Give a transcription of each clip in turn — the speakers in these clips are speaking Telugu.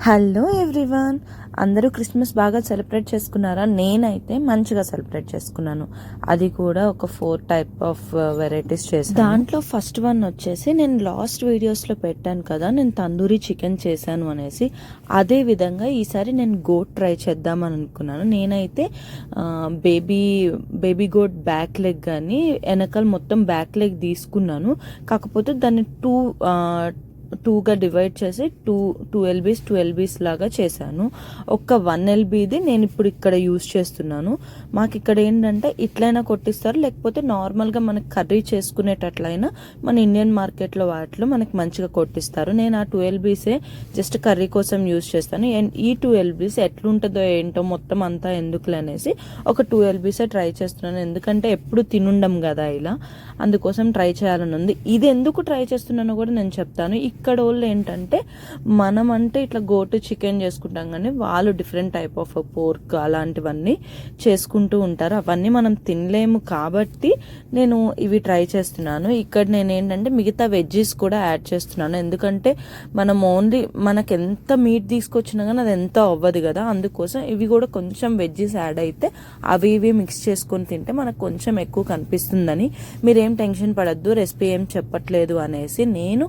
హలో ఎవ్రీవన్, అందరూ క్రిస్మస్ బాగా సెలబ్రేట్ చేసుకున్నారా? నేనైతే మంచిగా సెలబ్రేట్ చేసుకున్నాను. అది కూడా ఒక 4 టైప్ ఆఫ్ వెరైటీస్ చేశాను. దాంట్లో ఫస్ట్ వన్ వచ్చేసి నేను లాస్ట్ వీడియోస్లో పెట్టాను కదా, నేను తందూరి చికెన్ చేశాను అనేసి. అదే విధంగా ఈసారి నేను గోట్ ట్రై చేద్దామని అనుకున్నాను. నేనైతే బేబీ గోట్ బ్యాక్ లెగ్ కానీ వెనకాల మొత్తం బ్యాక్ లెగ్ తీసుకున్నాను. కాకపోతే దాన్ని టూగా డివైడ్ చేసి టూ ఎల్బీస్ లాగా చేశాను. ఒక 1 LBది నేను ఇప్పుడు ఇక్కడ యూజ్ చేస్తున్నాను. మాకు ఇక్కడ ఏంటంటే ఇట్లయినా కొట్టిస్తారు, లేకపోతే నార్మల్గా మనకి కర్రీ చేసుకునేటట్లయినా మన ఇండియన్ మార్కెట్లో వాటిలో మనకి మంచిగా కొట్టిస్తారు. నేను ఆ 2 LBసే జస్ట్ కర్రీ కోసం యూజ్ చేస్తాను. అండ్ ఈ 2 LBస్ ఎట్లుంటుందో ఏంటో మొత్తం అంతా ఎందుకులే అనేసి ఒక 2 LBసే ట్రై చేస్తున్నాను. ఎందుకంటే ఎప్పుడు తినుండం కదా ఇలా, అందుకోసం ట్రై చేయాలని ఉంది. ఇది ఎందుకు ట్రై చేస్తున్నానో కూడా నేను చెప్తాను. ఇక్కడ వాళ్ళు ఏంటంటే మనం అంటే ఇట్లా గోటు చికెన్ చేసుకుంటాం, కానీ వాళ్ళు డిఫరెంట్ టైప్ ఆఫ్ పోర్క్ అలాంటివన్నీ చేసుకుంటూ ఉంటారు. అవన్నీ మనం తినలేము కాబట్టి నేను ఇవి ట్రై చేస్తున్నాను. ఇక్కడ నేను ఏంటంటే మిగతా వెజ్జెస్ కూడా యాడ్ చేస్తున్నాను. ఎందుకంటే మనం ఓన్లీ మనకు ఎంత మీట్ తీసుకొచ్చినా కానీ అది ఎంత అవ్వదు కదా, అందుకోసం ఇవి కూడా కొంచెం వెజ్జెస్ యాడ్ అయితే అవి ఇవి మిక్స్ చేసుకొని తింటే మనకు కొంచెం ఎక్కువ కనిపిస్తుందని. మీరేం టెన్షన్ పడద్దు, రెసిపీ ఏం చెప్పట్లేదు అనేసి. నేను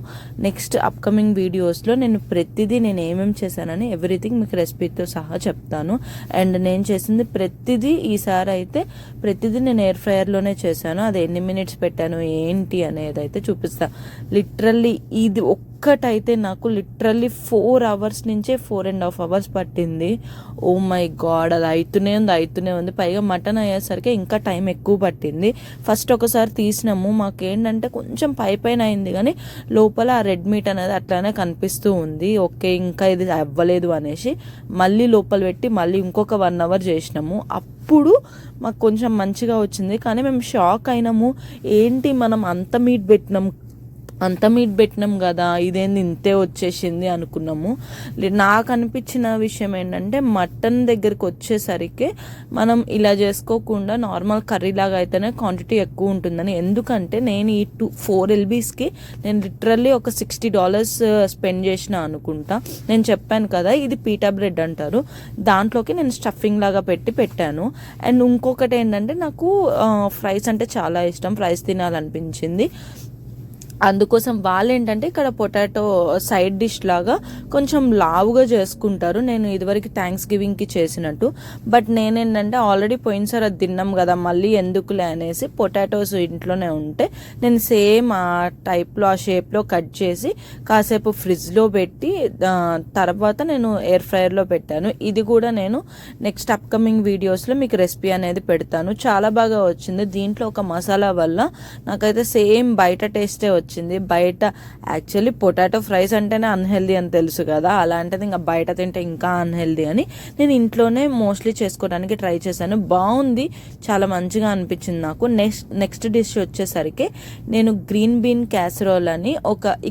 నెక్స్ట్ అప్కమింగ్ వీడియోస్లో నేను ప్రతిదీ నేను ఏమేమి చేశానని ఎవ్రీథింగ్ మీకు రెసిపీతో సహా చెప్తాను. అండ్ నేను చేసింది ప్రతిదీ ఈసారి అయితే ప్రతిదీ నేను ఎయిర్ ఫ్రైయర్లోనే చేశాను. అది ఎన్ని మినిట్స్ పెట్టాను ఏంటి అనేది అయితే చూపిస్తాను. లిటరల్లీ ఇది ఒక్కటైతే నాకు లిటరల్లీ 4 hours నుంచే 4.5 hours పట్టింది. ఓ మై గాడ్, అది అవుతూనే ఉంది. పైగా మటన్ అయ్యేసరికి ఇంకా టైం ఎక్కువ పట్టింది. ఫస్ట్ ఒకసారి తీసినాము, మాకేంటంటే కొంచెం పైన అయింది కానీ లోపల ఆ రెడ్ మీట్ అనేది అట్లానే కనిపిస్తూ ఉంది. ఓకే, ఇంకా ఇది అవ్వలేదు అనేసి మళ్ళీ లోపల పెట్టి మళ్ళీ ఇంకొక 1 hour చేసినాము. అప్పుడు మాకు కొంచెం మంచిగా వచ్చింది. కానీ మేము షాక్ అయినాము, ఏంటి మనం అంత మీట్ పెట్టినాం కదా, ఇదేంది ఇంతే వచ్చేసింది అనుకున్నాము. నాకు అనిపించిన విషయం ఏంటంటే మటన్ దగ్గరికి వచ్చేసరికి మనం ఇలా చేసుకోకుండా నార్మల్ కర్రీ లాగా అయితేనే క్వాంటిటీ ఎక్కువ ఉంటుందని. ఎందుకంటే నేను ఈ 4 LBస్కి నేను లిటరల్లీ ఒక $60 స్పెండ్ చేసిన అనుకుంటా. నేను చెప్పాను కదా ఇది పీటా బ్రెడ్ అంటారు, దాంట్లోకి నేను స్టఫింగ్ లాగా పెట్టాను. అండ్ ఇంకొకటి ఏంటంటే నాకు ఫ్రైస్ అంటే చాలా ఇష్టం, ఫ్రైస్ తినాలనిపించింది. అందుకోసం వాళ్ళు ఏంటంటే ఇక్కడ పొటాటో సైడ్ డిష్ లాగా కొంచెం లావుగా చేసుకుంటారు. నేను ఇదివరకు థ్యాంక్స్ గివింగ్కి చేసినట్టు. బట్ నేనేంటంటే ఆల్రెడీ పోయినసారి అది తిన్నాం కదా, మళ్ళీ ఎందుకులే అనేసి పొటాటోస్ ఇంట్లోనే ఉంటే నేను సేమ్ ఆ టైప్లో ఆ షేప్లో కట్ చేసి కాసేపు ఫ్రిడ్జ్లో పెట్టి తర్వాత నేను ఎయిర్ ఫ్రైయర్లో పెట్టాను. ఇది కూడా నేను నెక్స్ట్ అప్కమింగ్ వీడియోస్లో మీకు రెసిపీ అనేది పెడతాను. చాలా బాగా వచ్చింది. దీంట్లో ఒక మసాలా వల్ల నాకైతే సేమ్ బయట టేస్టే వచ్చింది. బయట యాక్చువల్లీ పొటాటో ఫ్రైస్ అంటేనే అన్హెల్దీ అని తెలుసు కదా, అలాంటిది ఇంకా బయట తింటే ఇంకా అన్హెల్దీ అని నేను ఇంట్లోనే మోస్ట్లీ చేసుకోవడానికి ట్రై చేశాను. బాగుంది, చాలా మంచిగా అనిపించింది నాకు. నెక్స్ట్ డిష్ వచ్చేసరికి నేను గ్రీన్ బీన్ క్యాసరోల్ అని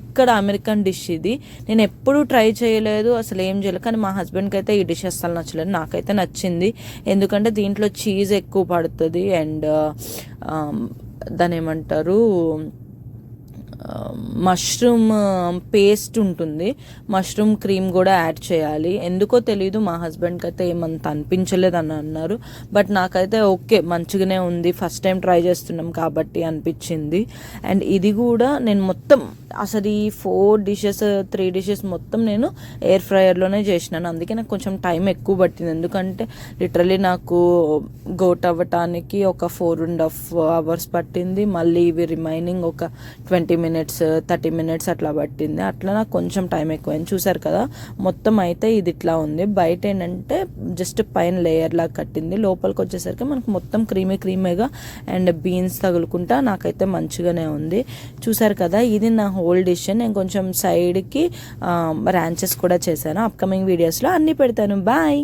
ఇక్కడ అమెరికన్ డిష్. ఇది నేను ఎప్పుడూ ట్రై చేయలేదు, అసలు ఏం చేయలేదు. కానీ మా హస్బెండ్కి అయితే ఈ డిష్ అసలు నచ్చలేదు, నాకైతే నచ్చింది. ఎందుకంటే దీంట్లో చీజ్ ఎక్కువ పడుతుంది అండ్ దాని ఏమంటారు మష్రూమ్ పేస్ట్ ఉంటుంది, మష్రూమ్ క్రీమ్ కూడా యాడ్ చేయాలి. ఎందుకో తెలీదు, మా హస్బెండ్కి అయితే ఏమంత అనిపించలేదు అని అన్నారు. బట్ నాకైతే ఓకే, మంచిగానే ఉంది, ఫస్ట్ టైం ట్రై చేస్తున్నాం కాబట్టి అనిపించింది. అండ్ ఇది కూడా నేను మొత్తం అసలు ఈ 3 dishes మొత్తం నేను ఎయిర్ ఫ్రైయర్లోనే చేసినాను. అందుకే నాకు కొంచెం టైం ఎక్కువ పట్టింది. ఎందుకంటే లిటరలీ నాకు గోట్ అవ్వటానికి ఒక 4.5 hours పట్టింది. మళ్ళీ ఇవి రిమైనింగ్ ఒక 20 minutes 30 minutes అట్లా పట్టింది. అట్లా నాకు కొంచెం టైం ఎక్కువైంది. చూసారు కదా, మొత్తం అయితే ఇది ఇట్లా ఉంది. బయట ఏంటంటే జస్ట్ పైన లేయర్ లాగా కట్టింది, లోపలికి వచ్చేసరికి మనకు మొత్తం క్రీమీగా అండ్ బీన్స్ తగులుకుంటా నాకైతే మంచిగానే ఉంది. చూసారు కదా, ఇది నా హోల్ డిష్. నేను కొంచెం సైడ్కి ర్యాంచెస్ కూడా చేశాను. అప్కమింగ్ వీడియోస్లో అన్నీ పెడతాను. బాయ్.